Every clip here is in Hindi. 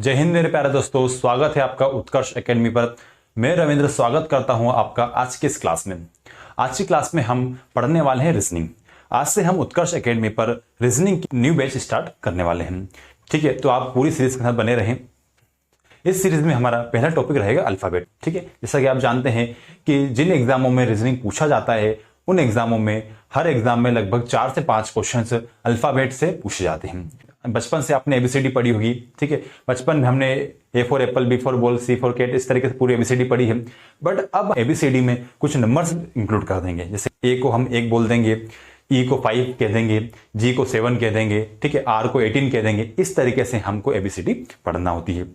जय हिंद मेरे प्यारे दोस्तों, स्वागत है आपका उत्कर्ष एकेडमी पर। मैं रविंद्र स्वागत करता हूं आपका आज की इस क्लास में। आज की क्लास में हम पढ़ने वाले हैं रीजनिंग। आज से हम उत्कर्ष एकेडमी पर रीजनिंग की न्यू बैच स्टार्ट करने वाले हैं। ठीक है, तो आप पूरी सीरीज के साथ बने रहें। इस सीरीज में हमारा पहला टॉपिक रहेगा अल्फाबेट। ठीक है, जैसा कि आप जानते हैं कि जिन एग्जामों में रीजनिंग पूछा जाता है उन एग्जामों में हर एग्जाम में लगभग 4 से 5 क्वेश्चंस अल्फाबेट से पूछे जाते हैं। बचपन से आपने एबीसीडी पढ़ी होगी। ठीक है, बचपन में हमने A for apple, B for ball, C for cat, इस तरीके से पूरी एबीसीडी पढ़ी है। बट अब एबीसीडी में कुछ नंबर्स इंक्लूड कर देंगे। जैसे ए को हम 1 बोल देंगे, ई को 5 कह देंगे, जी को 7 कह देंगे, ठीक है, आर को 18 कह देंगे। इस तरीके से हमको एबीसीडी पढ़ना होती है।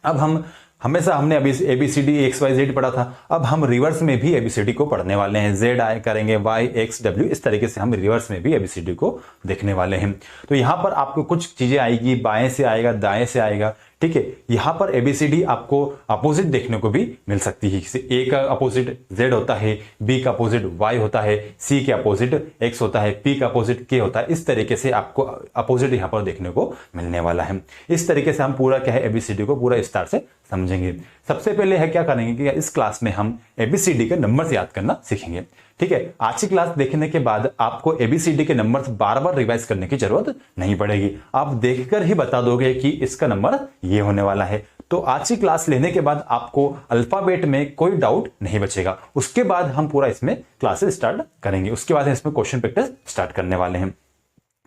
अब हम हमेशा हमने अभी एबीसीडी XYZ पढ़ा था, अब हम रिवर्स में भी एबीसीडी को पढ़ने वाले हैं। ZI करेंगे, YXW, इस तरीके से हम रिवर्स में भी एबीसीडी को देखने वाले हैं। तो यहां पर आपको कुछ चीजें आएगी, बाएं से आएगा, दाएं से आएगा। ठीक है, यहां पर एबीसीडी आपको अपोजिट देखने को भी मिल सकती है। ए का अपोजिट Z होता है, बी का अपोजिट Y होता है, सी के अपोजिट X होता है, पी का अपोजिट K होता है। इस तरीके से आपको अपोजिट यहां पर देखने को मिलने वाला है। इस तरीके से हम पूरा क्या है एबीसीडी को पूरा विस्तार से समझेंगे। सबसे पहले है क्या करेंगे कि इस क्लास में हम एबीसीडी के नंबर्स याद करना सीखेंगे। ठीक है, आज की क्लास देखने के बाद आपको एबीसीडी के नंबर्स बार बार रिवाइज करने की जरूरत नहीं पड़ेगी। आप देखकर ही बता दोगे कि इसका नंबर ये होने वाला है। तो आज की क्लास लेने के बाद आपको अल्फाबेट में कोई डाउट नहीं बचेगा। उसके बाद हम पूरा इसमें क्लासेस स्टार्ट करेंगे। उसके बाद इसमें क्वेश्चन प्रैक्टिस स्टार्ट करने वाले हैं।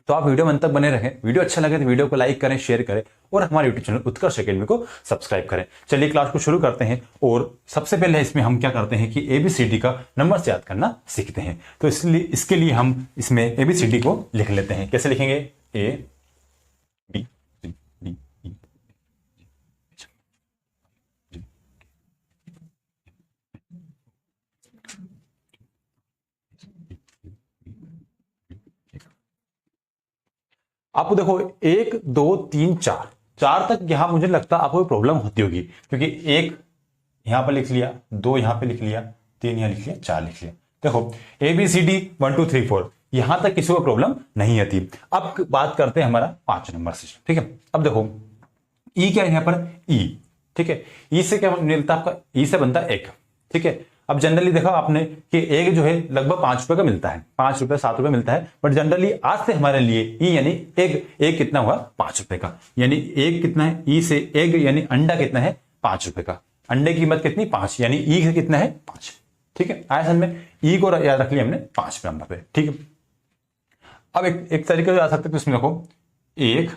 तो आप वीडियो में अंत तक बने रहें। वीडियो अच्छा लगे तो वीडियो को लाइक करें, शेयर करें और हमारे यूट्यूब चैनल उत्कर्ष एकेडमी को सब्सक्राइब करें। चलिए क्लास को शुरू करते हैं। और सबसे पहले इसमें हम क्या करते हैं कि एबीसीडी का नंबर से याद करना सीखते हैं। तो इसलिए इसके लिए हम इसमें एबीसीडी को लिख लेते हैं। कैसे लिखेंगे? A B C D E. आपको देखो 1 2 3 4 4 तक यहां मुझे लगता है आपको प्रॉब्लम होती होगी, क्योंकि 1 यहां पर लिख लिया, 2 यहां पे लिख लिया, 3 यहां लिख लिया, 4 लिख लिया। देखो ABCD 1 2 3 4 यहां तक किसी को प्रॉब्लम नहीं आती। अब बात करते हैं हमारा 5 नंबर से। ठीक है, अब देखो ई क्या है यहां पर? ई। ठीक है, ई से क्या मिलता है आपका? ई से बनता है 1। ठीक है, अब जनरली देखा आपने कि एक जो है लगभग 5 रुपए का मिलता है, 5 रुपए 7 रुपए मिलता है। बट जनरली आज से हमारे लिए ई यानी एक कितना हुआ? 5 रुपए का। यानी एक कितना है? ई से एक यानी अंडा कितना है? 5 रुपए का। अंडे की कीमत कितनी? 5। यानी ई से कितना है? 5। ठीक है, आया समझ में? ई को याद रख लिया हमने 5 नंबर पे। ठीक है, अब एक तरीके से आ सकते हैं। इसमें देखो 1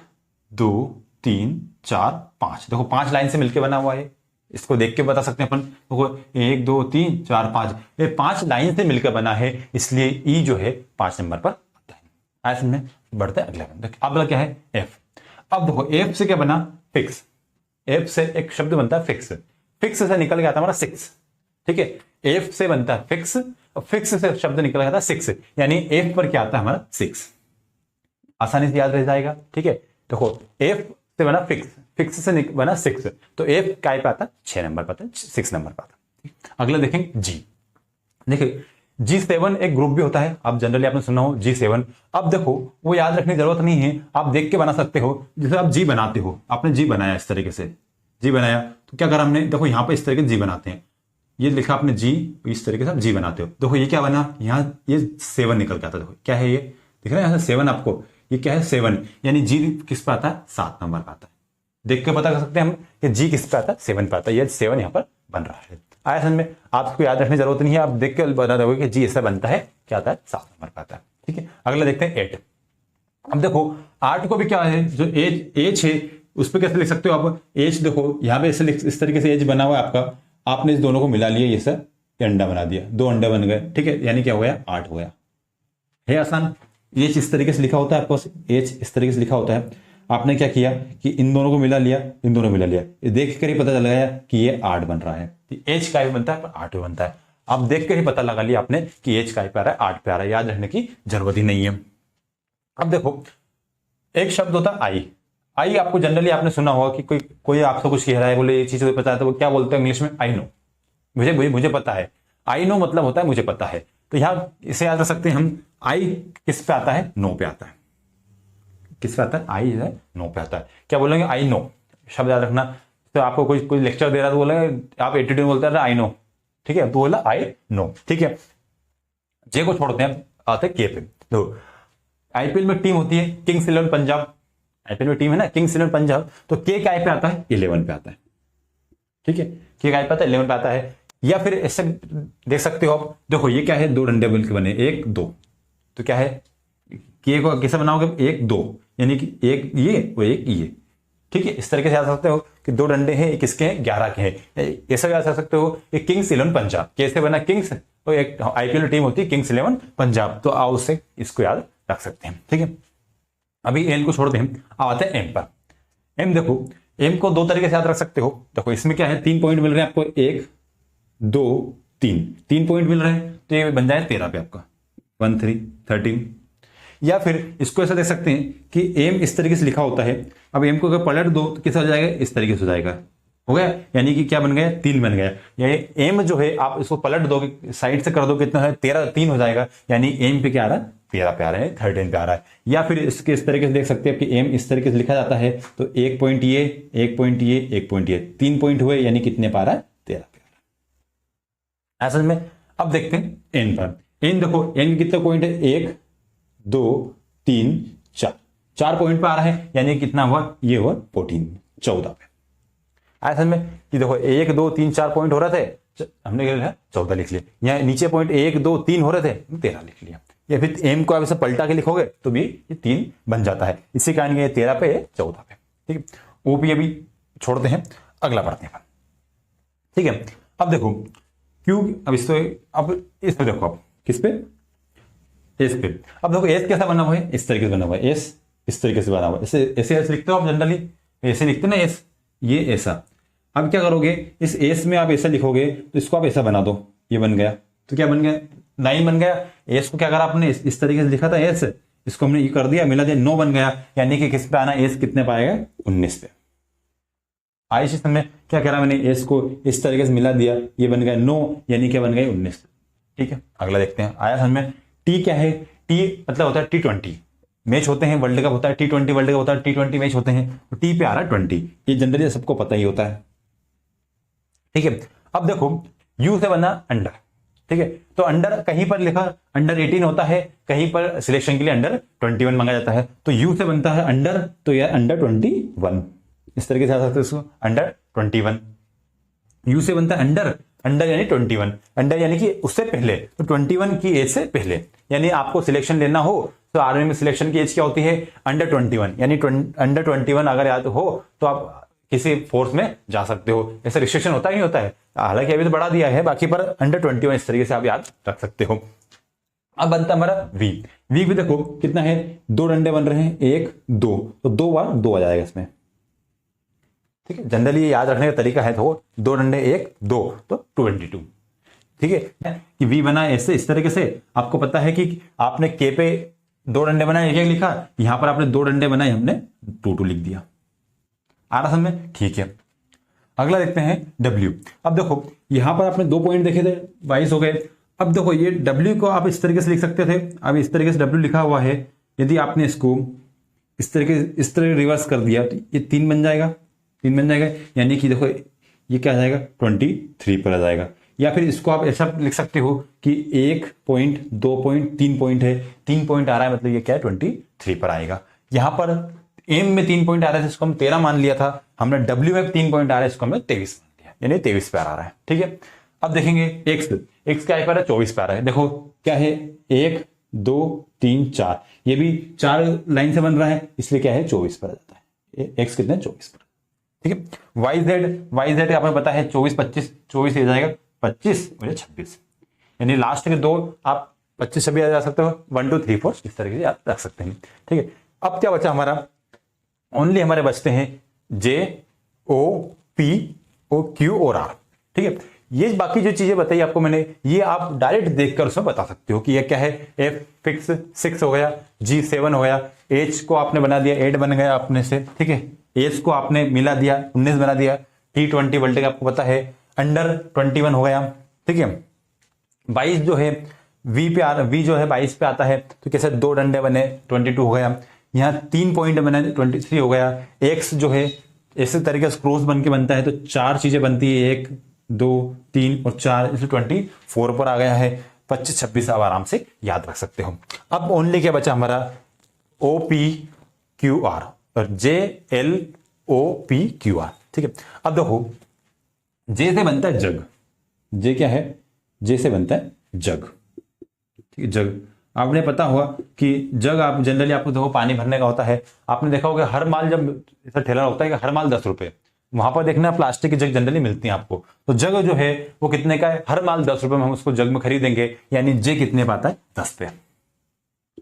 2 3 4 5, देखो 5 लाइन से मिलकर बना हुआ है। इसको देख के बता सकते हैं अपन। देखो 1 2 3 4 5, ये 5 लाइन से मिलकर बना है, इसलिए ई जो है 5 नंबर पर आता है। आया समझ में? बढ़ते हैं अगला नंबर। अब क्या है? एफ। अब देखो एफ से क्या बना? फिक्स। एफ से एक शब्द बनता है फिक्स। फिक्स से निकल गया था हमारा 6। ठीक है, एफ से बनता है फिक्स और फिक्स से शब्द निकल गया था 6, यानी एफ पर क्या आता है हमारा? 6। आसानी से याद रह जाएगा। ठीक है, देखो एफ से बना फिक्स, फिक्स से बना 6, तो एफ काय पे आता? 6 नंबर पर आता, 6 नंबर पर आता। अगला देखेंगे जी। देखिए G7 एक ग्रुप भी होता है, आप जनरली आपने सुना हो G7। अब देखो वो याद रखने की जरूरत नहीं है, आप देख के बना सकते हो। जैसे आप जी बनाते हो, आपने जी बनाया इस तरीके से, जी बनाया तो क्या करा हमने? देखो यहां पर इस तरीके से जी बनाते हैं, ये लिखा आपने जी, इस तरीके से आप जी बनाते हो। देखो ये क्या बना? यहाँ ये 7 निकल के आता है। देखो क्या है ये? दिख रहा है यहाँ से 7 आपको? ये क्या है? 7, यानी जी किस पे आता है? 7 नंबर पर आता है। देख के पता कर सकते हैं हम कि जी किस पे आता है? 7 पे आता है। ये 7 यहाँ पर बन रहा है। आया समझ में? आपको याद रखने की जरूरत नहीं है, आप देख के बता दोगे कि जी ऐसा बनता है, क्या आता है? 7 नंबर पे आता है। ठीक है, अगला देखते हैं 8। अब देखो 8 को भी क्या है? जो एज है उस पर कैसे लिख सकते हो आप? एज देखो यहाँ पे इस तरीके से एज बना हुआ है आपका, आपने इस दोनों को मिला लिया, ये सर ये अंडा बना दिया, 2 अंडे बन गए। ठीक है, यानी क्या हो गया? 8 हो गया। है आसान? एच इस तरीके से लिखा होता है आपको, एच इस तरीके से लिखा होता है। आपने क्या किया कि इन दोनों को मिला लिया, इन दोनों को मिला लिया, ये देख कर ही पता चल गया कि ये 8 बन रहा है। एच का भी बनता है पर 8 भी बनता है। आप देख कर ही पता लगा लिया आपने कि एच का पे आ रहा है, 8 पे आ रहा है। याद रखने की जरूरत ही नहीं है। अब देखो एक शब्द होता है आई। आई आपको जनरली आपने सुना होगा कि कोई आपसे कुछ कह रहा है, बोले ये चीज पता है, तो वो क्या बोलते हैं इंग्लिश में? I know. मुझे पता है। आई नो मतलब होता है मुझे पता है। तो यहां इसे याद रख सकते हैं हम। आई किस पे आता है? नो पे आता है। किस पे आता है? आई है नो पे आता है। क्या बोलेंगे? I know. शब्द याद रखना। तो आपको कोई लेक्चर दे रहा है तो बोला आप एटीट्यूड बोलते हैं आई नो, ठीक है, तो बोला आई नो, ठीक है। जे को छोड़ते हैं, आते के पे। तो आईपीएल में टीम होती है किंग्स 11 पंजाब, आईपीएल में टीम है ना किंग्स 11 पंजाब, तो के काय पे आता है 11 पे आता है, ठीक है, के काय पे आता है 11 पे आता है। या फिर ऐसे देख सकते हो आप, देखो ये क्या है, 2 डंडे मिलकर बने 1 2, तो क्या है के को कैसे बनाओगे 1 2, यानी कि एक ये और एक ये, ठीक है। इस तरीके से आ सकते हो कि 2 डंडे हैं, एक किसके हैं 11 के हैं। ऐसा भी आ सकते हो एक किंग्स 11 पंजाब, कैसे बना किंग्स, तो एक आईपीएल टीम होती है किंग्स 11 पंजाब, तो आओ उससे इसको याद रख सकते हैं, ठीक है। अभी एन को छोड़ते हैं, अब आते हैं एम पर। एम देखो, एम को 2 तरीके से याद रख सकते हो। देखो इसमें क्या है 3 पॉइंट मिल रहे हैं आपको, 1 2 3 पॉइंट मिल रहे हैं, तो ये बन जाए 13 पे आपका 1 3 13। या फिर इसको ऐसा देख सकते हैं कि एम इस तरीके से लिखा होता है, अब एम को अगर पलट दो तो कैसा हो जाएगा, इस तरीके से हो जाएगा, हो गया, यानी कि क्या बन गया 3 बन गया। यानी एम जो है आप इसको पलट दोगे, साइड से कर दो, कितना है 13 3 हो जाएगा, यानी एम पे क्या आ रहा है 13 पे आ रहा है, 13 पे आ रहा है। या फिर इसके इस तरीके से देख सकते हैं कि एम इस तरीके से लिखा जाता है, तो 1 पॉइंट ये 1 पॉइंट ये 1 पॉइंट ये 3 पॉइंट हुए, यानी कितने पे आ रहा है 13 पे आ रहा है। असल में अब देखते हैं एन पर। एन देखो एन के कितने पॉइंट है 1 2 3 4 पॉइंट पे आ रहा है, यानी कितना हुआ ये हुआ 14 पे। असल में कि देखो 1 2 3 4 पॉइंट हो रहे थे, हमने क्या लिखा 14 लिख लिया। यहाँ नीचे पॉइंट 1 2 3 हो रहे थे, 13 लिख लिया। या फिर एम को आप ऐसे पलटा के लिखोगे तो भी ये 3 बन जाता है, इसी कारण ये 13 पे 14 पे, ठीक है। ओपी अभी छोड़ते हैं, अगला पढ़ते हैं, ठीक है। अब देखो क्यों, अब इस पे देखो, आप किस पे, एस पे। अब देखो एस कैसा बना हुआ है, इस तरीके से बना हुआ है, एस इस तरीके से बना हुआ है, ऐसे ऐसे लिखते हो आप जनरली, ऐसे लिखते ना एस, ये ऐसा। अब क्या करोगे, इस एस में आप ऐसा लिखोगे तो इसको आप ऐसा बना दो, ये बन गया, तो क्या बन गया 9 बन गया। एस को क्या करा आपने इस तरीके से लिखा था एस, इसको हमने ये कर दिया मिला दिया 9 बन गया, यानी कि किस पे आना, एस कितने पाएगा 19 पे। आई सिस्टम में क्या करा मैंने, एस को इस तरीके से मिला दिया, ये बन गया 9, यानी क्या बन गया 19, ठीक है। अगला देखते हैं, आया समझ में। टी क्या है, टी मतलब होता है T20 मैच होते हैं, वर्ल्ड कप होता है, T20 वर्ल्ड कप होता है, T20 मैच होते हैं, तो टी पे आ रहा है 20, ये जनरली सबको पता ही होता है, ठीक है। अब देखो यू से बना अंडर, ठीक है, तो अंडर कहीं पर लिखा अंडर 18 होता है, कहीं पर सिलेक्शन के लिए अंडर 21 मांगा जाता है, तो यू से बनता है अंडर, तो यह अंडर 21, इस तरीके से आ सकते इसको अंडर 21। यू से बनता है अंडर, अंडर यानी 21, अंडर यानी कि उससे पहले, तो 21 की एज से पहले, यानी आपको सिलेक्शन लेना हो तो आर्मी में सिलेक्शन की एज क्या होती है अंडर 21, यानी अंडर 21 अगर याद हो तो आप किसी फोर्स में जा सकते हो, ऐसा रिस्ट्रिक्शन होता ही होता है, हालांकि अभी तो बढ़ा दिया है, बाकी पर अंडर 21 इस तरीके से आप याद रख सकते हो। अब बनता हमारा वी, वी भी देखो कितना है, 2 डंडे बन रहे हैं 1 2, तो 2 बार 2 आ जाएगा इसमें, ठीक है। जनरली ये याद रखने का तरीका है, तो 2 डंडे 1 2 तो 22, ठीक है। कि वी बना ऐसे इस तरीके से, आपको पता है कि आपने के पे 2 डंडे बनाए 1 1 लिखा, यहां पर आपने 2 डंडे बनाए हमने 2 2 लिख दिया, आ रहा समझ में, ठीक है। अगला देखते हैं डब्ल्यू। अब देखो यहां पर आपने 2 पॉइंट देखे थे 22 हो गए। अब देखो ये डब्ल्यू को आप इस तरीके से लिख सकते थे, अब इस तरीके से डब्ल्यू लिखा हुआ है, यदि आपने इसको इस तरह रिवर्स कर दिया तो ये 3 बन जाएगा, 3 बन जाएगा, यानी कि देखो ये क्या आ जाएगा 23 पर आ जाएगा। या फिर इसको आप ऐसा लिख सकते हो कि 1 पॉइंट 2 पॉइंट 3 पॉइंट है, 3 पॉइंट आ रहा है, मतलब ये क्या है 23 पर आएगा। यहां पर एम में 3 पॉइंट आ रहा है, इसको हम 13 मान लिया था, हमने डब्ल्यू में 3 पॉइंट आ रहा है, इसको हमने 23 मान लिया, यानी 23 पे आ रहा है, ठीक है। अब देखेंगे एक्स, एक्स क्या है 24 पे आ रहा है, देखो क्या है 1 2 3 4, ये भी 4 लाइन से बन रहा है, इसलिए क्या है 24 पर आ जाता है, एक्स कितने 24 पर, ठीक है। वाई जेड आपको पता है 24 25, 24 हो जाएगा 25 और 26, यानी लास्ट के 2 आप 25 से भी जा सकते हो, 1 2 3 4 इस तरीके से आप रख सकते हैं, ठीक है। अब क्या बचा हमारा, ओनली हमारे बचते हैं जे ओ पी ओ क्यू और आर, ठीक है। ये बाकी जो चीजें बताई आपको मैंने, ये आप डायरेक्ट देखकर उसमें बता सकते हो कि ये क्या है, एफ फिक्स 6 हो गया, जी 7 हो गया, एच को आपने बना दिया 8 बन गया अपने से, ठीक है। एच को आपने मिला दिया 19 बना दिया, T20 वर्ल्ड कप आपको पता है अंडर 21 हो गया, ठीक है। 22 जो है वी जो है 22 पे आता है, तो कैसे 2 डंडे बने 22 हो गया, यहाँ 3 पॉइंट बने 23 हो गया। एक्स जो है इसी तरीके से क्रॉस बन के बनता है तो 4 चीजें बनती है, 1 2 3 और 4, इसलिए 24 पर आ गया है। 25 26 आप आराम से याद रख सकते हो। अब ओनली क्या बचा हमारा, OPQR और JLOPQR। ठीक है, अब देखो जे से बनता है जग, जे क्या है, जे से बनता है जग। ठीक है, जग आपने पता हुआ कि जग आप जनरली आपको देखो पानी भरने का होता है। आपने देखा होगा हर माल जब ऐसा ठेला होता है कि हर माल 10 रुपए, वहां पर देखना प्लास्टिक की जग जनरली मिलती है आपको। तो जग जो है वो कितने का है, हर माल 10 रुपए में हम उसको जग में खरीदेंगे, यानी जे कितने पे आता है, 10 पे।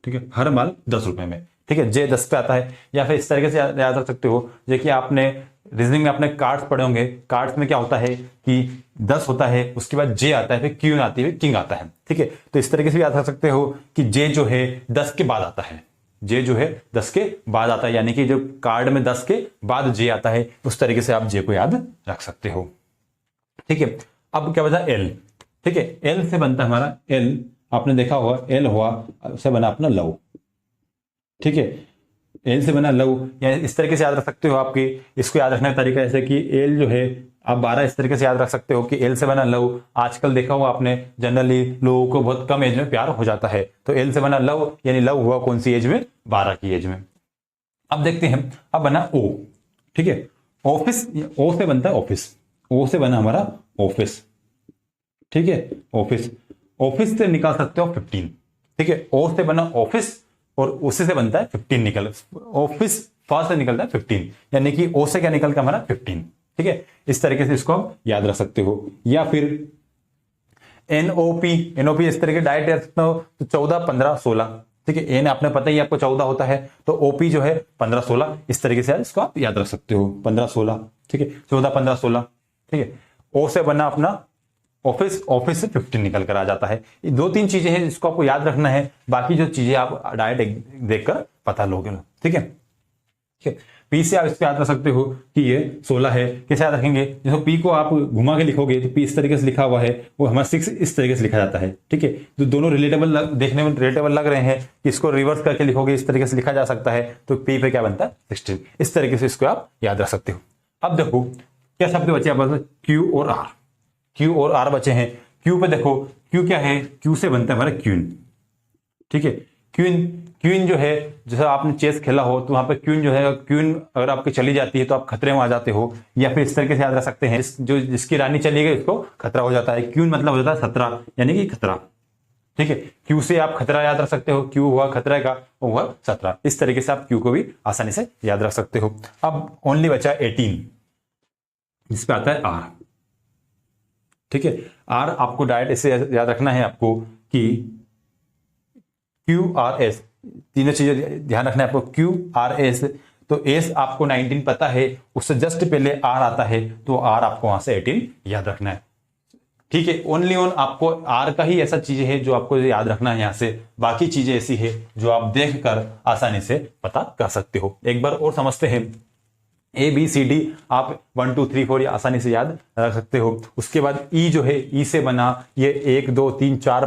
ठीक है, हर माल 10 रुपए में। ठीक है, जे 10 पे आता है। या फिर इस तरीके से याद रख सकते हो, जैसे आपने रीजनिंग में अपने कार्ड्स पढ़े होंगे, कार्ड्स में क्या होता है कि 10 होता है, उसके बाद जे आता है, फिर क्यून आती है, फिर किंग आता है। ठीक है, तो इस तरीके से याद रख सकते हो कि जे जो है 10 के बाद आता है, जे जो है 10 के बाद आता है, यानी कि जो कार्ड में 10 के बाद जे आता है, उस तरीके से आप जे को याद रख सकते हो। ठीक है, अब क्या बचा, एल। ठीक है, एल से बनता है हमारा, एल आपने देखा होगा, एल हुआ से बना अपना लव। ठीक है, एल से बना लव, या इस तरीके से याद रख सकते हो। आपकी इसको याद रखने का तरीका ऐसे कि एल जो है आप 12 इस तरीके से याद रख सकते हो कि एल से बना लव। आजकल देखा होगा आपने, जनरली लोगों को बहुत कम एज में प्यार हो जाता है, तो एल से बना लव, यानी लव हुआ कौन सी एज में, 12 की एज में। अब देखते हैं, अब बना ओ। ठीक है, ऑफिस, ओ से बनता है ऑफिस, ओ से बना हमारा ऑफिस। ठीक है, ऑफिस, ऑफिस से निकाल सकते हो 15। ठीक है, ओ से बना ऑफिस और उसी से बनता है 15 निकल, ऑफिस फर्स्ट से निकलता है 15, यानी कि ओ से क्या निकल के हमारा 15। ठीक है, इस तरीके से इसको आप याद रख सकते हो। या फिर एनओपी, एनओपी इस तरीके डायरेक्ट याद सकते हो, तो 14 15 16। ठीक है, एन आपने पता ही आपको 14 होता है, तो ओपी जो है 15 16, इस तरीके से इसको आप याद रख सकते हो, 15 16। ठीक है, 14 15 16। ठीक है, ओ से बना अपना ऑफिस, ऑफिस से 15 निकल कर आ जाता है। ये 2-3 चीजें हैं जिसको आपको याद रखना है, बाकी जो चीजें आप डायरेक्ट देखकर पता लोगे। ठीक है, ठीक है, पी से आप इसको याद रख सकते हो कि ये 16 है। कैसे याद रखेंगे, जैसे पी को आप घुमा के लिखोगे तो पी इस तरीके से लिखा हुआ है, वो हमारा 6 इस तरीके से लिखा जाता है। ठीक है, तो दोनों रिलेटेबल देखने में रिलेटेबल लग रहे हैं, इसको रिवर्स करके लिखोगे इस तरीके से लिखा जा सकता है, तो पी पे क्या बनता है 16। इस तरीके से इसको आप याद रख सकते हो। अब देखो क्या शब्द बचे आप, क्यू और आर, क्यू और आर बचे हैं। क्यू पे देखो, क्यू क्या है, क्यू से बनता है हमारा क्वीन। ठीक है, क्वीन, क्वीन जो है जैसे आपने चेस खेला हो तो वहां पे क्वीन जो है, क्वीन अगर आपकी चली जाती है तो आप खतरे में आ जाते हो, या फिर इस तरीके से याद रख सकते हैं, जो जिसकी रानी चली गई उसको खतरा हो जाता है। क्वीन मतलब हो जाता है खतरा, यानी कि खतरा। ठीक है, क्यू से आप खतरा याद रख सकते हो, क्यू हुआ खतरा का, वो हुआ खतरा। इस तरीके से आप क्यू को भी आसानी से याद रख सकते हो। अब ओनली बचा 18, जिसपे आता है आर। ठीक है, आर आपको डायरेक्ट इसे याद रखना है आपको कि क्यू आर एस, तीनों चीजें ध्यान रखना है आपको, क्यू आर एस। तो एस आपको 19 पता है, उससे जस्ट पहले आर आता है, तो आर आपको वहां से 18 याद रखना है। ठीक है, ओनली ऑन आपको आर का ही ऐसा चीजें है जो आपको याद रखना है यहां से, बाकी चीजें ऐसी है जो आप देखकर आसानी से पता कर सकते हो। एक बार और समझते हैं, ए बी सी डी आप 1 2 3 4 आसानी से याद रख सकते हो। उसके बाद ई जो है, ई से बना ये 1 2 3 4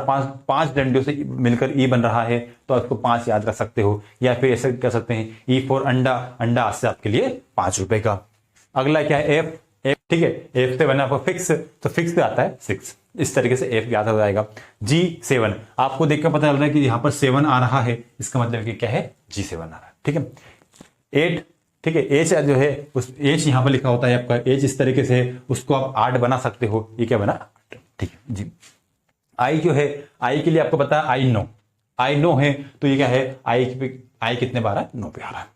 5 डंडों से मिलकर ई बन रहा है, तो आपको 5 याद रख सकते हो। या फिर ऐसे कर सकते हैं, ई फॉर अंडा, अंडा आज से आपके लिए 5 रुपए का। अगला क्या है, एफ, एफ। ठीक है, एफ से बना आपको फिक्स, तो फिक्स से आता है 6। इस तरीके से एफ याद हो जाएगा। जी 7, आपको देखकर पता चल रहा है कि यहां पर 7 आ रहा है, इसका मतलब कि क्या है, G7 आ रहा है। ठीक है, 8। ठीक है, एच जो है, उस एच यहां पर लिखा होता है आपका, एच इस तरीके से उसको आप 8 बना सकते हो। ये क्या बना, ठीक है जी। आई जो है, आई के लिए आपको पता है आई नो, आई नो है, तो ये क्या है, आई कितने बार है, 9 पे आ रहा है।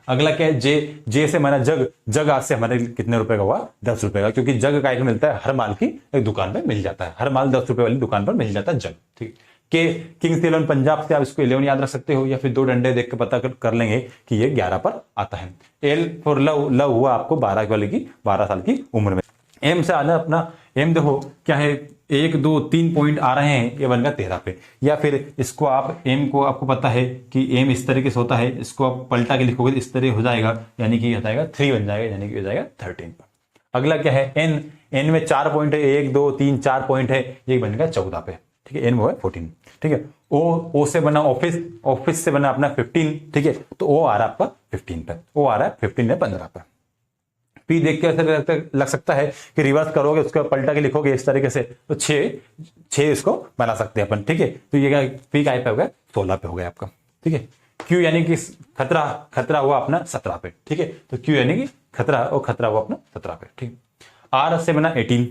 अगला क्या है, जे, जे से हमारा जग, जग आज से हमारे कितने रुपए का हुआ, 10 रुपए का, क्योंकि जग का एक मिलता है हर माल की एक दुकान पर मिल जाता है, हर माल 10 रुपए वाली दुकान पर मिल जाता है जग। ठीक है, के किंग्स 11 पंजाब से आप इसको 11 याद रख सकते हो, या फिर 2 डंडे देख के पता कर लेंगे कि ये 11 पर आता है। एल फॉर लव, लव हुआ आपको 12 वाले की, 12 साल की उम्र में। एम से आना अपना, एम देखो क्या है, 1 2 3 पॉइंट आ रहे हैं, ये बन गया 13 पे। या फिर इसको आप एम को आपको पता है कि एम इस तरीके से होता है, इसको आप पलटा के लिखोगे इस तरह हो जाएगा, यानी कि जाएगा 3 बन जाएगा, यानी कि हो जाएगा 13 पर। अगला क्या है, एन, एन में 4 पॉइंट है, 1 2 3 4 पॉइंट है, ये बन गया 14 पे। ठीक है, एन वो है 14। ठीक है, ओ से बना ऑफिस, ऑफिस से बना अपना 15। ठीक है, तो ओ आ रहा है आपका 15 पे, ओ आ रहा है 15 है 15 पे। पी देख के ऐसा लग सकता है कि रिवर्स करोगे उसका पलटा के लिखोगे इस तरीके से तो 6 इसको बना सकते हैं अपन, ठीक है। तो ये पी का पे हो गया 16 पे हो गया आपका, ठीक है। क्यू यानी कि खतरा हुआ अपना 17 पे, ठीक है। तो क्यू यानी कि खतरा हुआ अपना 17 पे, ठीक। आर से बना 18,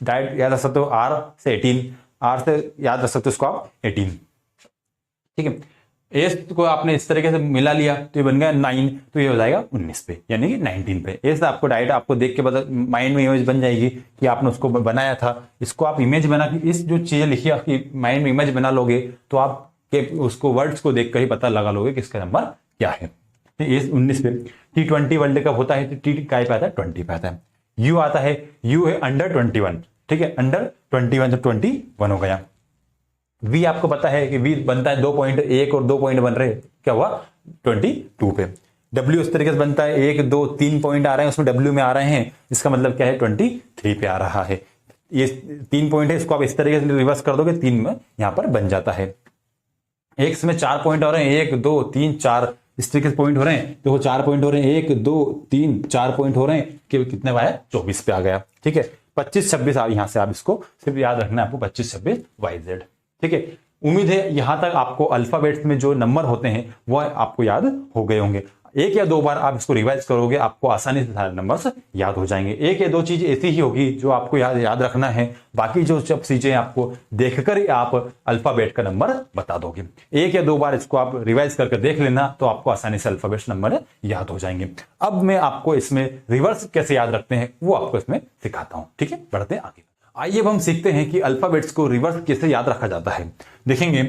डायरेक्ट याद रख सकते हो आर से 18, आर से याद रख सकते हो इसको आप 18, ठीक है। एस को आपने इस तरीके से मिला लिया तो ये बन गया 9, तो ये हो जाएगा 19 पे यानी कि 19 पे। एस आपको डायरेक्ट आपको देख के बता माइंड में इमेज बन जाएगी कि आपने उसको बनाया था। इसको आप इमेज बना के इस जो चीजें लिखी आपकी माइंड में इमेज बना लोगे तो आप के उसको वर्ड्स को देख कर ही पता लगा लोगे कि इसका नंबर क्या है। एस 19 पे। T20 वर्ल्ड कप होता है तो टी काय पे आता है 20 पे आता है। यू आता है, यू है अंडर 21, ठीक है, अंडर 21 तो 21 हो गया। वी आपको पता है कि वी बनता है 2.1 और 2 पॉइंट बन रहे, क्या हुआ 22 पे। डब्ल्यू इस तरीके से बनता है 1 2 3 पॉइंट आ रहे हैं उसमें डब्ल्यू में आ रहे हैं, इसका मतलब क्या है 23 पे आ रहा है। ये 3 पॉइंट है, इसको आप इस तरीके से रिवर्स कर दोगे 3 में यहां पर बन जाता है। एक्स में 4 पॉइंट हो रहे हैं 1 2 3 4 इस तरीके से पॉइंट हो रहे हैं, देखो 4 पॉइंट हो रहे हैं 1 2 3 4 पॉइंट हो रहे हैं कि कितने आया 24 पे आ गया, ठीक है। 25 26 यहां से आप इसको सिर्फ याद रखना है आपको 25 26 YZ, ठीक है। उम्मीद है यहां तक आपको अल्फाबेट्स में जो नंबर होते हैं वो आपको याद हो गए होंगे। 1 या 2 बार आप इसको रिवाइज करोगे आपको आसानी से सारे नंबर्स याद हो जाएंगे। 1 या 2 चीज ऐसी ही होगी जो आपको याद रखना है, बाकी जो सब चीजें आपको देखकर ही आप अल्फाबेट का नंबर बता दोगे। 1 या 2 बार इसको आप रिवाइज करके देख लेना तो आपको आसानी से अल्फाबेट्स नंबर याद हो जाएंगे। अब मैं आपको इसमें रिवर्स कैसे याद रखते हैं वो आपको इसमें सिखाता हूं, ठीक है। बढ़ते हैं आगे। आइए अब हम सीखते हैं कि अल्फाबेट्स को रिवर्स कैसे याद रखा जाता है। देखेंगे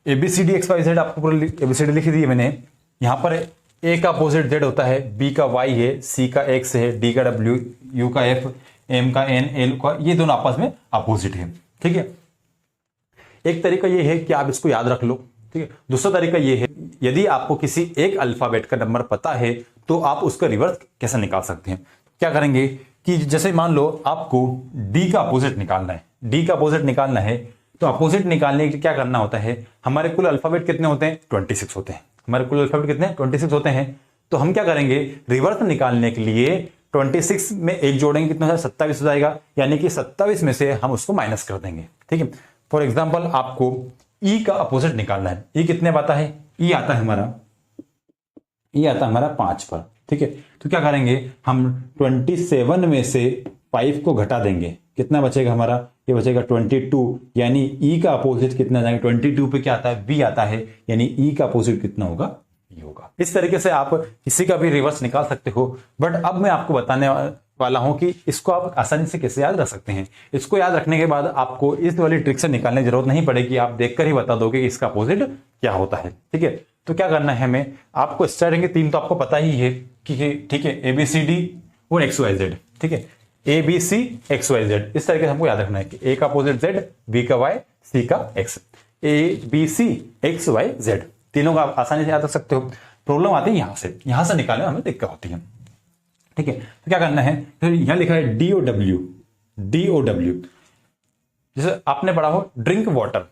ABCD XYZ आपको पूरी ABCD लिखी दी है मैंने। यहां पर A का अपोजिट Z होता है, B का Y है, C का X है, D का W, U का F, M का N, L का, ये दोनों आपस में अपोजिट है, ठीक है। एक तरीका ये है कि आप इसको याद रख लो, ठीक है। दूसरा तरीका ये है यदि आपको किसी एक अल्फाबेट का नंबर पता है तो आप उसका रिवर्स कैसे निकाल सकते हैं। क्या करेंगे कि जैसे मान लो आपको D का अपोजिट निकालना है, D का अपोजिट निकालना है तो अपोजिट निकालने के लिए क्या करना होता है, हमारे कुल अल्फाबेट कितने होते हैं 26 होते हैं। हमारे कुल अल्फाबेट कितने 26 होते हैं। तो हम क्या करेंगे रिवर्स निकालने के लिए 26 में 1 जोड़ेंगे, कितना 27 हो जाएगा, यानी कि 27 में से हम उसको माइनस कर देंगे, ठीक है। फॉर एग्जाम्पल आपको E का अपोजिट निकालना है। E कितने आता है, E आता है हमारा 5 पर, ठीक है। तो क्या करेंगे हम 27 में से 5 को घटा देंगे, कितना बचेगा हमारा, ये बचेगा 22, यानी E का अपोजिट कितना जाएगा 22 पे क्या आता है B आता है, यानी E का अपोजिट कितना होगा E होगा। इस तरीके से आप किसी का भी रिवर्स निकाल सकते हो। बट अब मैं आपको बताने वाला हूं कि इसको आप आसानी से कैसे याद रख सकते हैं। इसको याद रखने के बाद आपको इस वाली ट्रिक से निकालने की जरूरत नहीं पड़ेगी, आप देखकर ही बता दोगे कि इसका अपोजिट क्या होता है, ठीक है। तो क्या करना है हमें, आपको स्टार्टिंग के 3 तो आपको पता ही है कि ठीक है ABCD और XYZ, ठीक है। ABC XYZ इस तरीके से हमको याद रखना है कि A का अपोजिट Z, B का Y, C का X, ABC XYZ तीनों का आप आसानी से याद रख सकते हो। प्रॉब्लम आती है यहां से निकालने में हमें दिक्कत होती है, ठीक है। तो क्या करना है, फिर यहां लिखा है DOW, जैसे आपने पढ़ा हो ड्रिंक वाटर,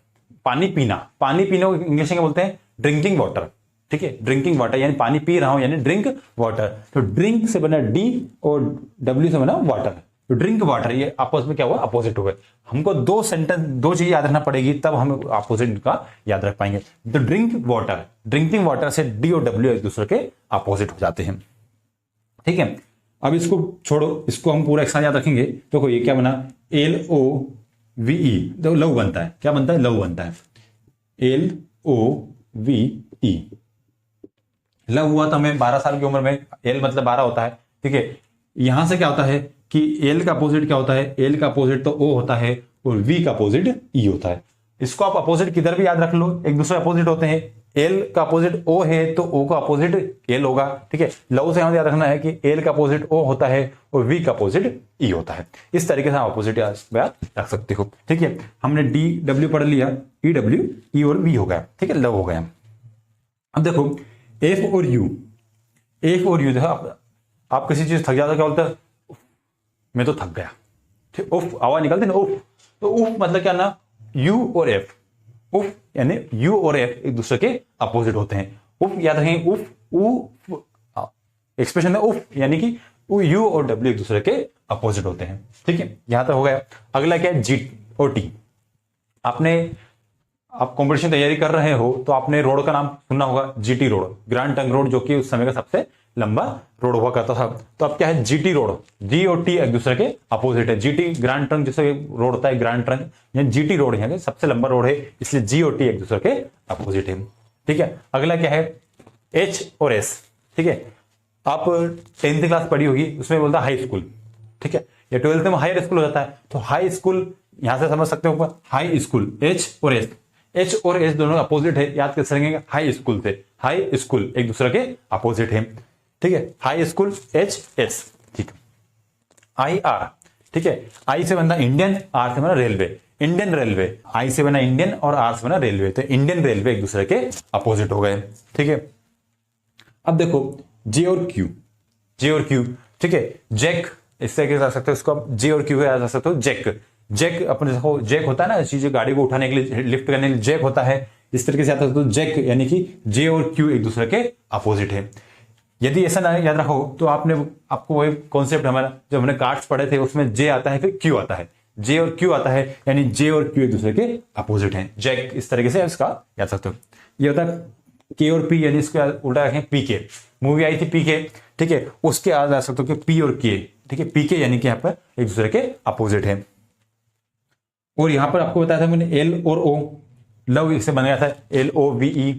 पानी पीना को इंग्लिश में बोलते हैं ड्रिंकिंग वाटर, ठीक है। ड्रिंकिंग वाटर यानी पानी पी रहा हूं यानी ड्रिंक वाटर। तो ड्रिंक से बना D और W से बना वाटर, तो ड्रिंक वाटर, ये आपस में क्या हुआ अपोजिट हो गए। हमको 2 चीज याद रखना पड़ेगी तब हम अपोजिट का याद रख पाएंगे। तो ड्रिंकिंग वाटर से D और W एक दूसरे के अपोजिट हो जाते हैं, ठीक है। अब इसको छोड़ो, इसको हम पूरा एक साथ याद रखेंगे। तो ये क्या बना LOVE, तो लव बनता है, क्या बनता है लव बनता है, LOVE लव हुआ था हमें 12 साल की उम्र में, L मतलब 12 होता है, ठीक है। यहां से क्या होता है कि L का अपोजिट क्या होता है, L का अपोजिट तो O होता है और V का अपोजिट E होता है। इसको आप अपोजिट किधर भी याद रख लो, एक दूसरे अपोजिट होते हैं। L का अपोजिट O है तो O का अपोजिट L होगा, ठीक है। लव से याद रखना है कि L का अपोजिट O होता है और V का अपोजिट E होता है। इस तरीके से आप अपोजिट याद रख सकते हो, ठीक है। हमने DW पढ़ लिया, EW E और V हो गया, ठीक है, लव हो गया। अब देखो F और U देखो आप किसी चीज थक जाते क्या बोलते हैं, मैं तो थक गया, ठीक, उफ आवाज निकलती ना उफ, तो उफ मतलब क्या ना U और F, उफ यानी U और F एक दूसरे के अपोजिट होते हैं। उफ याद रखें, उफ एक्सप्रेशन है उफ यानी कि वो U और W एक दूसरे के अपोजिट होते हैं। ठीक है, यहां तक हो गया। अगला क्या है, G और T। आप कंपटीशन तैयारी कर रहे हो तो आपने रोड का नाम सुनना होगा, GT road, grand trunk road, जो कि उस समय का सबसे लंबा रोड हुआ करता था। तो अब क्या है, जीटी रोड, जी और टी एक दूसरे के अपोजिट है। जीटी ग्रैंड ट्रंक जैसे रोड होता है ग्रैंड ट्रंक, जीटी रोड यहाँ सबसे लंबा रोड है, इसलिए जी और टी एक दूसरे के अपोजिट है। ठीक है, अगला क्या है, एच और एस। ठीक है, आप 10th क्लास पढ़ी होगी, उसमें बोलता है हाई स्कूल। ठीक है, या 12th में हायर स्कूल हो जाता है, तो हाई स्कूल यहां से समझ सकते हो, हाई स्कूल, एच और एस। एच और एस दोनों अपोजिट है, याद कर सकेंगे हाई स्कूल से, हाई स्कूल एक दूसरे के अपोजिट है। ठीक है, हाई स्कूल, एच एस। ठीक है, आई आर। ठीक है, आई से बनता इंडियन, आर से बना रेलवे, इंडियन रेलवे। आई से बना इंडियन और आर से बना रेलवे, तो इंडियन रेलवे एक दूसरे के अपोजिट हो गए। ठीक है, अब देखो जे और क्यू, जे और क्यू। ठीक है, जैक इस तरीके से आ सकते हो, इसको आप जे और क्यू आ जा सकते हो, जैक। जैक अपने देखो, जैक होता है ना चीजें गाड़ी को उठाने के लिए, लिफ्ट करने के लिए जैक होता है, इस तरीके से आता है। तो जैक यानी कि जे और क्यू एक दूसरे के अपोजिट है। यदि ऐसा ना याद रखो तो आपको वही कॉन्सेप्ट हमारा जब हमने कार्ड्स पढ़े थे, उसमें जे आता है फिर क्यू आता है, जे और क्यू आता है, यानी जे और क्यू एक दूसरे के अपोजिट हैं। जैक इस तरीके से इसका याद सकते हो। ये होता है के और पी, यानी इसको उल्टा रखें पीके। मूवी आई थी पीके, ठीक है, उसके याद आ सकते हो कि पी और के। ठीक है, पीके यानी कि यहाँ पर एक दूसरे के अपोजिट है। और यहां पर आपको बताया था मैंने एल और ओ, लव इससे बनाया था LOVE।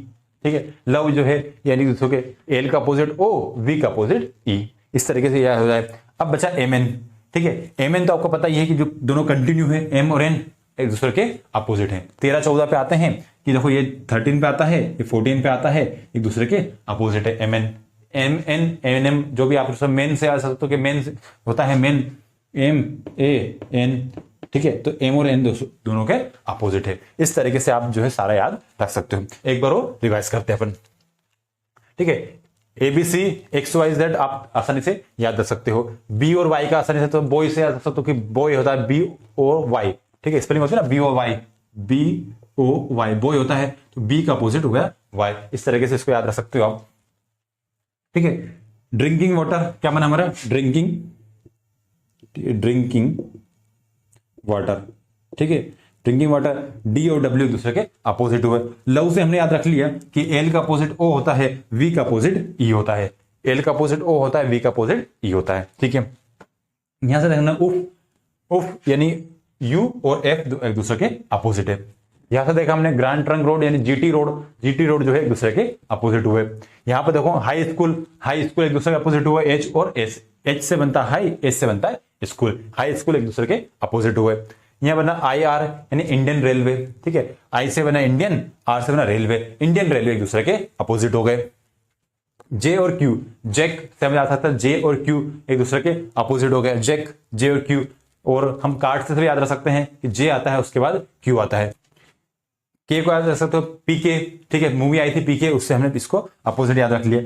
ठीक है, लव जो है यानी दूसरों के एल का अपोजिट O, V का अपोजिट E, इस तरीके से यह हो जाए। अब बचा MN। ठीक है, MN तो आपको पता ही है कि जो दोनों कंटिन्यू है, M और N एक दूसरे के अपोजिट हैं। 13-14 पे आते हैं कि देखो ये 13 पे आता है, ये 14 पे आता है, एक दूसरे के अपोजिट है। MN, MN, NM जो भी आप सब मेन से आ सकते हो कि मेन होता है मेन, MAN। ठीक है, तो M और N दोनों के अपोजिट है। इस तरीके से आप जो है सारा याद रख सकते हो। एक बार वो रिवाइज करते हैं अपन। ठीक है, ABC XYZ आप आसानी से याद रख सकते हो। B और Y का आसानी से तो बॉय से याद रख सकते हो कि बॉय होता है BOY। ठीक है, स्पेलिंग होती है ना BOY, बॉय होता है, तो B का अपोजिट हो गया Y। इस तरीके से इसको याद रख सकते हो आप। ठीक है, ड्रिंकिंग वाटर क्या बना हमारा, ड्रिंकिंग वाटर। ठीक है, ड्रिंकिंग वाटर, D और W दूसरे के अपोजिट हुए। लव से हमने याद रख लिया कि L का अपोजिट O होता है, V का अपोजिट E होता है। L का अपोजिट O होता है, V का अपोजिट E होता है। ठीक है, यहां से देखना उफ यानी U और F एक दूसरे के अपोजिट है। यहां से देखा हमने ग्रैंड ट्रंक रोड यानी जीटी रोड जो है एक दूसरे के अपोजिट हुए। यहां पर देखो हाई स्कूल एक दूसरे के अपोजिट हुए, H और S। H से बनता है हाई, S से बनता है स्कूल, हाई स्कूल एक दूसरे के अपोजिट हुए। यहां बना IR यानी इंडियन रेलवे। ठीक है, I से बना इंडियन, R से बना रेलवे, इंडियन रेलवे एक दूसरे के अपोजिट हो गए। J और Q, जैक से हमें आ सकता है J और Q एक दूसरे के अपोजिट हो गए, जैक, J और Q। और हम कार्ड से भी याद रख सकते हैं कि J आता है उसके बाद Q आता है। K को याद रख सकते हो PK। ठीक है, मूवी आई थी PK, उससे हमने इसको अपोजिट याद रख लिया।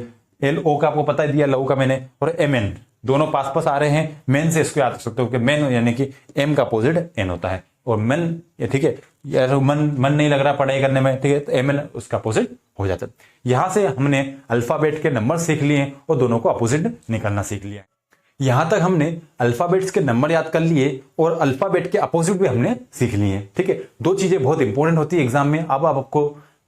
LO का आपको पता ही दिया, लव का मैंने, और MN दोनों पास पास आ रहे हैं। मेन से इसको याद रख सकते हो कि मेन यानी कि M का अपोजिट N होता है, और मन, ठीक है, यार मन नहीं लग रहा पढ़ाई करने में, ठीक है, तो MN उसका अपोजिट हो जाता है। यहां से हमने अल्फाबेट के नंबर सीख लिए और दोनों को अपोजिट निकालना सीख लिया। यहां तक हमने अल्फाबेट्स के नंबर याद कर लिए और अल्फाबेट के अपोजिट भी हमने सीख लिए। ठीक है, दो चीजें बहुत इंपॉर्टेंट होती है एग्जाम में।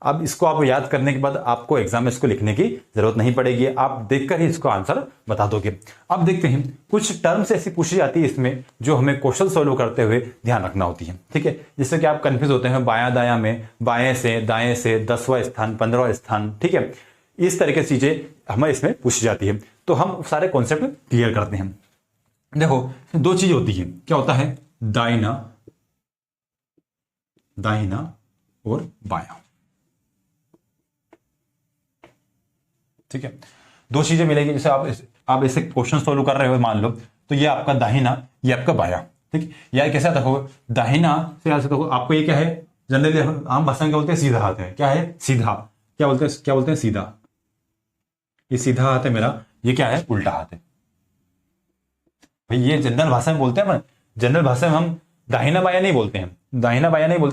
अब इसको आप याद करने के बाद आपको एग्जाम में इसको लिखने की जरूरत नहीं पड़ेगी, आप देखकर ही इसको आंसर बता दोगे। अब देखते हैं, कुछ टर्म्स ऐसी पूछी जाती है इसमें जो हमें क्वेश्चन सॉल्व करते हुए ध्यान रखना होती है। ठीक है, जिससे कि आप कंफ्यूज होते हैं बायां दायां में, बाएं से दाएं से, 10वां स्थान, 15वां स्थान। ठीक है, इस तरह की चीजें हमें इसमें पूछी जाती है, तो हम सारे कॉन्सेप्ट क्लियर करते हैं। देखो, दो चीज होती है, क्या होता है, दाहिना और बायां। ठीक है, दो चीजें मिलेगी। जैसे आप ऐसे क्वेश्चन सॉल्व कर रहे हो मान लो, तो ये आपका दाहिना, ये आपका बायां। ठीक, यार कैसे देखो, दाहिना से ऐसे देखो, आपको ये क्या है, जनरली आम भाषा में क्या बोलते हैं, सीधा हाथ है। क्या है, सीधा। क्या बोलते हैं सीधा। ये सीधा हाथ है मेरा, ये क्या है, उल्टा हाथ है। भाई ये जनरल भाषा में बोलते हैं, जनरल भाषा में हम दाहिना बायां नहीं बोलते हैं,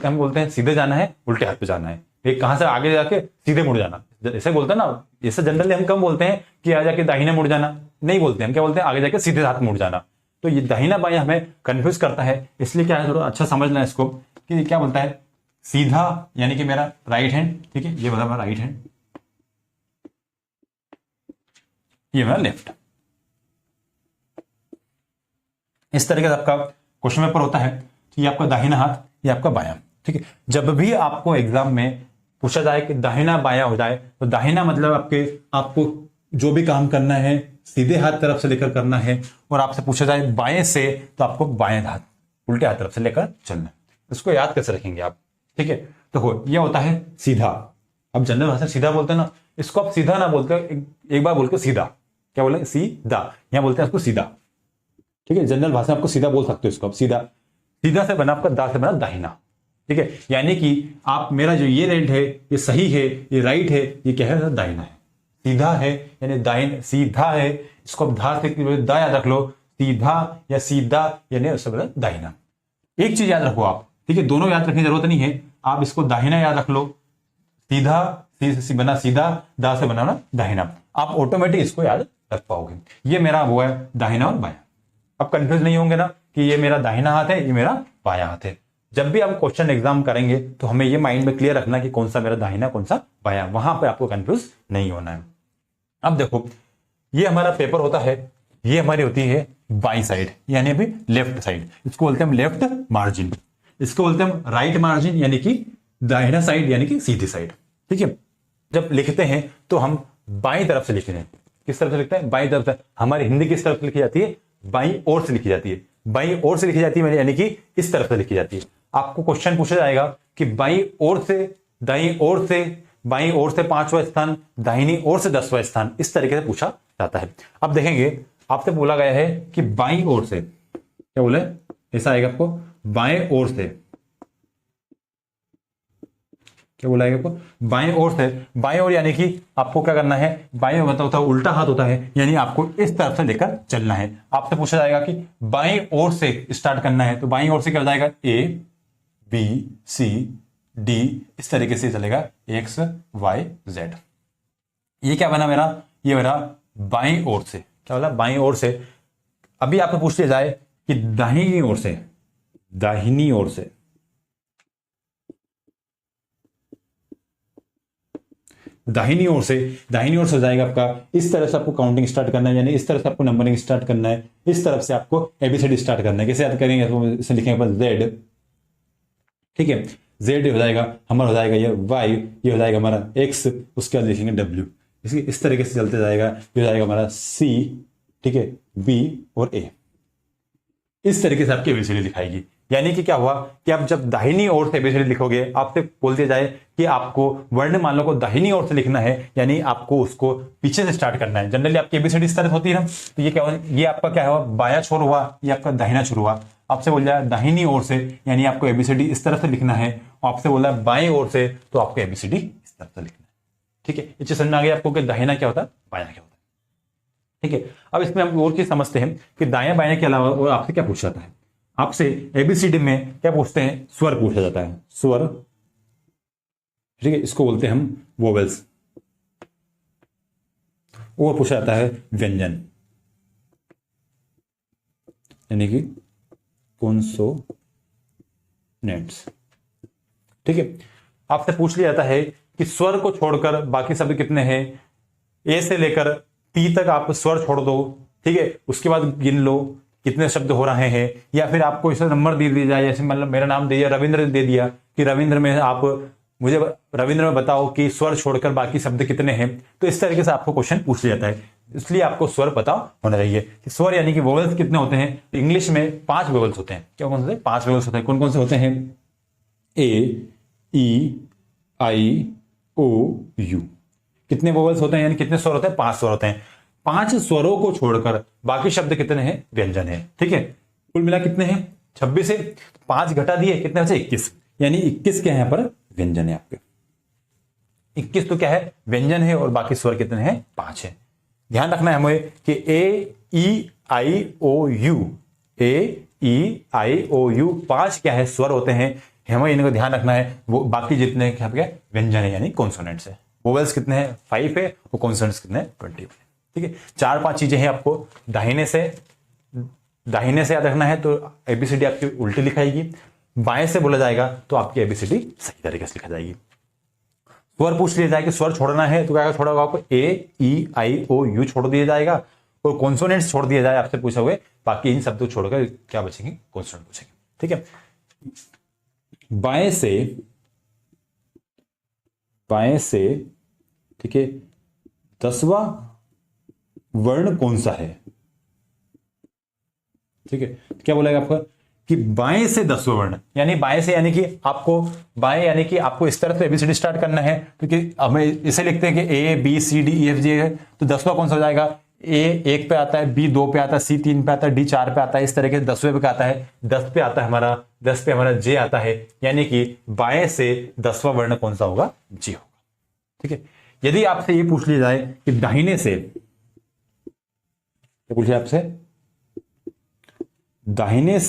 हम बोलते हैं सीधे जाना है, उल्टे हाथ पे जाना है। एक कहां से आगे जाके सीधे मुड़ जाना, ऐसे बोलते हैं ना, ऐसे जनरली हम कम बोलते हैं कि आ जाके दाहिने मुड़ जाना, नहीं बोलते, हम क्या बोलते हैं आगे जाके सीधे हाथ मुड़ जाना। तो ये दाहिना बायां हमें कंफ्यूज करता है, इसलिए क्या है थोड़ा अच्छा समझना है इसको कि क्या बोलता है, सीधा यानी कि मेरा राइट हैंड, ठीक है, ये मेरा राइट हैंड, ये मेरा लेफ्ट। इस तरीके से आपका क्वेश्चन पेपर होता है कि ये आपका दाहिना हाथ, ये आपका बायां, ठीक है। जब भी आपको एग्जाम में पूछा जाए कि दाहिना बायां हो जाए, तो दाहिना मतलब आपको जो भी काम करना है सीधे हाथ तरफ से लेकर करना है, और आपसे पूछा जाए बाएं से तो आपको बाएं हाथ उल्टे हाथ तरफ से लेकर चलना है। इसको याद कैसे रखेंगे आप, ठीक है। तो ये होता है सीधा। अब जनरल भाषा सीधा बोलते हैं ना, इसको आप सीधा ना बोलते, एक बार बोलते सीधा, क्या बोले, सीधा, यहां बोलते हैं इसको सीधा, ठीक है। जनरल भाषा में आपको सीधा बोल सकते हो इसको आप सीधा। सीधा से बना आपका दा से बना दाहिना, ठीक है। यानी कि आप मेरा जो ये राइट है ये सही है, ये राइट है, ये क्या है, दाहिना है। सीधा है यानी दाइन, सीधा है, इसको आप धा से दा याद रख लो, सीधा या सीधा यानी उससे बना दाहिना। एक चीज याद रखो आप, ठीक है, दोनों याद रखने की जरूरत नहीं है, आप इसको दाहिना याद रख लो, सीधा बना सीधा, दा से बना दाहिना, आप ऑटोमेटिक इसको याद रख पाओगे। ये मेरा वो है दाहिना और बायां। अब कंफ्यूज नहीं होंगे ना कि ये मेरा दाहिना हाथ है, ये मेरा बायां हाथ है। जब भी आप क्वेश्चन एग्जाम करेंगे तो हमें ये माइंड में क्लियर रखना कि कौन सा मेरा दाहिना कौन सा बायां, वहां पे आपको कंफ्यूज नहीं होना है। अब देखो ये हमारा पेपर होता है, ये हमारी होती है बाई साइड यानी अभी लेफ्ट साइड, इसको बोलते हैं हम लेफ्ट मार्जिन, इसको बोलते हैं हम राइट मार्जिन यानी कि दाहिना साइड यानी कि सीधी साइड, ठीक है। जब लिखते हैं तो हम बाई तरफ से लिखते हैं, किस तरफ से लिखते हैं, बाई तरफ से। हमारी हिंदी किस तरफ से लिखी जाती है, बाई ओर से लिखी जाती है, बाई ओर से लिखी जाती है यानी कि इस तरफ से लिखी जाती है। आपको क्वेश्चन पूछा जाएगा कि बाई ओर से, दाई ओर से, बाई ओर से 5वां स्थान, दाहिनी ओर से 10वां स्थान, इस तरीके से पूछा जाता है। अब देखेंगे आपसे बोला गया है कि बाई ओर से, क्या बोले, ऐसा आएगा आपको, बाएं ओर से, क्या बोला है आपको, बाएं ओर से। बाएं ओर यानी कि आपको क्या करना है, बाएं मतलब होता है उल्टा हाथ होता है, यानी आपको इस तरफ से लेकर चलना है। आपसे पूछा जाएगा कि बाएं ओर से स्टार्ट करना है, तो बाएं ओर से क्या हो जाएगा, ए बी सी डी, इस तरीके से चलेगा, एक्स वाई जेड। ये क्या बना मेरा, ये मेरा बाएं ओर से, क्या बोला, बाएं ओर से। अभी आपको पूछ लिया जाए कि दाहिनी ओर से, दाहिनी ओर से, दाहिनी ओर से, दाहिनी ओर से हो जाएगा आपका इस तरह से, आपको काउंटिंग स्टार्ट करना है, यानी इस तरह से आपको नंबरिंग स्टार्ट करना है, इस तरफ से आपको एबीसीडी स्टार्ट करना है। कैसे याद करेंगे, इसे लिखेंगे जेड, ठीक है, जेड हो जाएगा हमारा, हो जाएगा ये वाई, ये हो जाएगा हमारा एक्स, उसके बाद लिखेंगे डब्ल्यू, इस तरीके से चलते जाएगा, ये हो जाएगा हमारा सी, ठीक है, बी और ए। इस तरीके से आपकी एबीसीडी लिखाएगी। यानी कि क्या हुआ कि आप जब दाहिनी ओर से एबीसीडी लिखोगे, आपसे बोल दिया जाए कि आपको वर्ण मान लो को दाहिनी ओर से लिखना है, यानी आपको उसको पीछे से स्टार्ट करना है। जनरली आपकी एबीसीडी इस तरह होती है ना, तो ये क्या हुआ, ये आपका क्या हुआ, बायां छोर हुआ, ये आपका दाहिना छोर हुआ। आपसे बोल जाए दाहिनी ओर से, यानी आपको एबीसीडी इस तरह से लिखना है, आपसे बोला बाएं ओर से, तो आपको एबीसीडी इस तरह से लिखना है, ठीक है। ये चीज समझ में आ गई आपको कि दाहिना क्या होता है, बायां क्या होता है, ठीक है। अब इसमें हम और चीज समझते हैं कि दाएं बाएं के अलावा और आपसे क्या पूछा जाता है। आपसे एबीसीडी में क्या पूछते हैं, स्वर पूछा जाता है, स्वर, ठीक है, इसको बोलते हैं हम वोवेल्स। वो पूछा जाता है व्यंजन, यानी कि कॉन्सोनेंट्स, ठीक है। आपसे पूछ लिया जाता है कि स्वर को छोड़कर बाकी शब्द कितने हैं, ए से लेकर टी तक आप स्वर छोड़ दो, ठीक है, उसके बाद गिन लो कितने शब्द हो रहे हैं। या फिर आपको इसे नंबर दे दिया जाए, जैसे मतलब मेरा नाम दे दिया रविंद्र, दे दिया कि रविंद्र में आप मुझे रविंद्र में बताओ कि स्वर छोड़कर बाकी शब्द कितने हैं। तो इस तरीके से आपको क्वेश्चन पूछ लिया जाता है, इसलिए आपको स्वर पता होना चाहिए कि स्वर यानी कि वोवेल्स कितने होते हैं। इंग्लिश में 5 वोवेल्स होते हैं, क्या कौन से, 5 वोवेल्स होते हैं। कौन कौन से होते हैं, ए ई आई ओ यू। कितने वोवेल्स होते हैं, यानी कितने स्वर होते हैं, 5 स्वर होते हैं। 5 स्वरों को छोड़कर बाकी शब्द कितने हैं, व्यंजन है, ठीक है। कुल मिला कितने हैं, 26 है, 5 घटा दिए, कितने बचे, 21, यानी 21 क्या है यहाँ पर, व्यंजन है आपके। 21 तो क्या है, व्यंजन है, और बाकी स्वर कितने हैं, 5 है। ध्यान रखना है हमें कि ए ई आई ओ you, A E I O you 5 क्या है, स्वर होते हैं। हमें इनको ध्यान रखना है। वो बाकी जितने आपके व्यंजन है यानी कॉन्सोनेंट्स है, वोवेल्स कितने हैं 5 है और कॉन्सोनेंट्स कितने 20 है। ठीक है, 4-5 चीजें हैं आपको दाहिने से याद रखना है, तो एबीसीडी आपकी उल्टी लिखाएगी, बाएं से बोला जाएगा तो आपकी एबीसीडी सही तरीके से लिखा जाएगी। स्वर पूछ लिया जाए कि स्वर छोड़ना है तो क्या छोड़ा होगा आपको, ए ई आई ओ यू छोड़ दिया जाएगा, और कॉन्सोनेंट्स छोड़ दिया जाए, आपसे पूछा हुए बाकी इन शब्दों छोड़कर क्या बचेंगे, कॉन्सोनेंट पूछेंगे। ठीक है, बाएं से ठीक है 10वां वर्ण कौन सा है। ठीक है, क्या बोलेगा आपका कि बाएं से 10वां वर्ण, यानी बाएं से यानी कि आपको इस तरह से एबीसीडी स्टार्ट करना है, क्योंकि हमें इसे लिखते हैं कि A B C D E F G है, तो 10वां कौन सा हो जाएगा, ए 1 पे आता है, बी 2 पे आता है, सी 3 पे आता है, डी 4 पे आता है, इस तरह के 10वें पे आता है, 10 पे आता है हमारा, 10 पे हमारा जे आता है, यानी कि बाएं से 10वां वर्ण कौन सा होगा, जी होगा। ठीक है, यदि आपसे ये पूछ लिया जाए कि दाहिने से, क्या पूछिए आपसे, दाहिने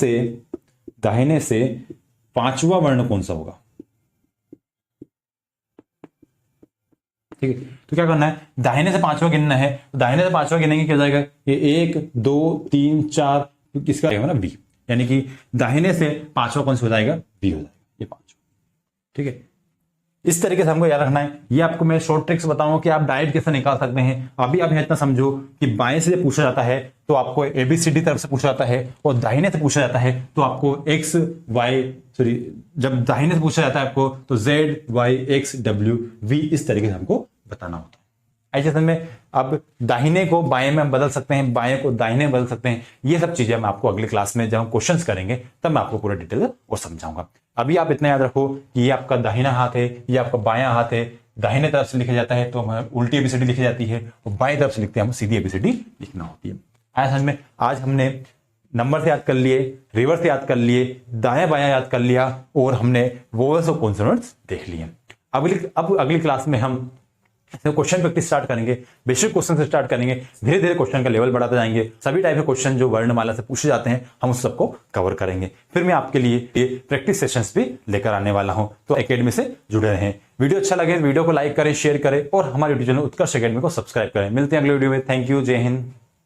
से 5वां वर्ण कौन सा होगा। ठीक है, तो क्या करना है, दाहिने से 5वां गिनना है, तो दाहिने से 5वां गिनेंगे क्या हो जाएगा, ये 1 2 3 4, किसका आएगा ना बी, यानी कि दाहिने से 5वां कौन सा हो जाएगा, बी हो जाएगा, ये 5। ठीक है, इस तरीके से हमको याद रखना है। ये आपको मैं शॉर्ट ट्रिक्स बताऊंगा कि आप डायरेक्ट कैसे निकाल सकते हैं। अभी आप इतना समझो कि बाएं से पूछा जाता है तो आपको एबीसीडी तरफ से पूछा जाता है, और दाहिने से पूछा जाता है तो आपको जब दाहिने से पूछा जाता है आपको तो Z Y X W V, इस तरीके से हमको बताना होता है। ऐसे में अब दाहिने को बाएं में हम बदल सकते हैं, बाएं को दाहिने में बदल सकते हैं। ये सब चीजें हम आपको अगली क्लास में जब हम क्वेश्चंस करेंगे तब मैं आपको पूरा डिटेल और समझाऊंगा। अभी आप इतना याद रखो कि ये आपका दाहिना हाथ है, ये आपका बायां हाथ है। दाहिने तरफ से लिखा जाता है तो हमें उल्टी एबीसीडी लिखी जाती है, और बाएं तरफ से लिखते हैं हम सीधी एबीसीडी लिखना होती है। ऐसा में आज हमने नंबर से याद कर लिए, रिवर्स याद कर लिए, दायां बायां याद कर लिया, और हमने वोवेल्स और कॉन्सोनेंट्स देख लिए। अब अगली क्लास में हम क्वेश्चन प्रैक्टिस स्टार्ट करेंगे, बेसिक क्वेश्चन से स्टार्ट करेंगे, धीरे धीरे क्वेश्चन का लेवल बढ़ाते जाएंगे। सभी टाइप के क्वेश्चन जो वर्णमाला से पूछे जाते हैं हम उस सबको कवर करेंगे। फिर मैं आपके लिए ये प्रैक्टिस सेशंस भी लेकर आने वाला हूं, तो एकेडमी से जुड़े रहें। वीडियो अच्छा लगे वीडियो को लाइक करें, शेयर करें, और हमारे यूट्यूब चैनल उत्कर्ष एकेडमी को सब्सक्राइब करें। मिलते हैं अगले वीडियो में। थैंक यू, जय हिंद।